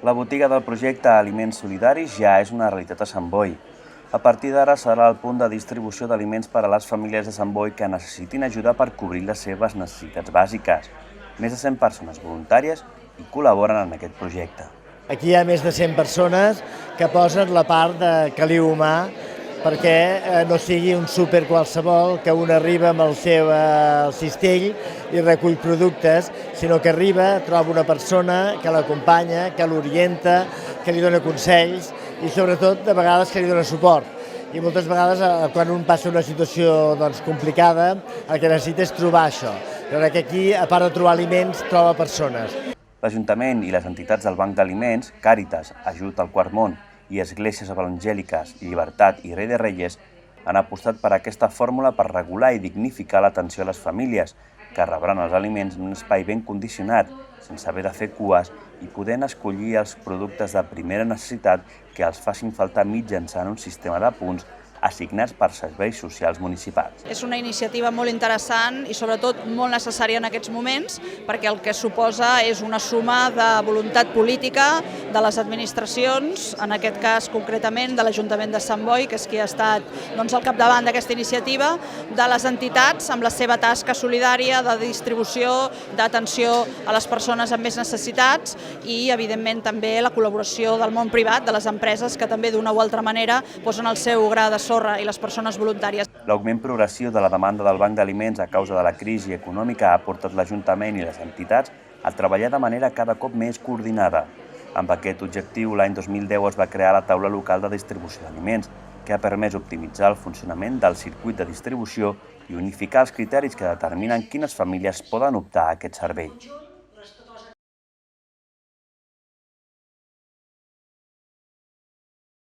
La botiga del projecte Aliments Solidaris ja és una realitat a Sant Boi. A partir d'ara serà el punt de distribució d'aliments per a les famílies de Sant Boi que necessitin ajuda per cobrir les seves necessitats bàsiques. Més de 100 persones voluntàries hi col·laboren en aquest projecte. Aquí hi ha més de 100 persones que posen la part de caliu humà perquè no sigui un súper qualsevol, que un arriba amb el seu cistell i recull productes, sinó que arriba, troba una persona que l'acompanya, que l'orienta, que li dona consells i sobretot de vegades que li dona suport. I moltes vegades quan un passa una situació complicada el que necessita és trobar això. Jo crec que aquí, a part de trobar aliments, troba persones. L'Ajuntament i les entitats del Banc d'Aliments, Càritas, Ajut al Quart Món i Esglésies Evangèliques, Llibertat i Rei de Reyes han apostat per aquesta fórmula per regular i dignificar l'atenció a les famílies que rebran els aliments en un espai ben condicionat, sense haver de fer cues i podent escollir els productes de primera necessitat que els facin falta mitjançant un sistema de punts assignats per serveis socials municipals. És una iniciativa molt interessant i sobretot molt necessària en aquests moments perquè el que suposa és una suma de voluntat política de les administracions, en aquest cas concretament de l'Ajuntament de Sant Boi, que és qui ha estat al capdavant d'aquesta iniciativa, de les entitats amb la seva tasca solidària de distribució, d'atenció a les persones amb més necessitats i evidentment també la col·laboració del món privat, de les empreses que també d'una o altra manera posen el seu gra de sorra i les persones voluntàries. L'augment progressiu de la demanda del Banc d'Aliments a causa de la crisi econòmica ha portat l'Ajuntament i les entitats a treballar de manera cada cop més coordinada. Amb aquest objectiu, l'any 2010 es va crear la taula local de distribució d'aliments, que ha permès optimitzar el funcionament del circuit de distribució i unificar els criteris que determinen quines famílies poden optar a aquest servei.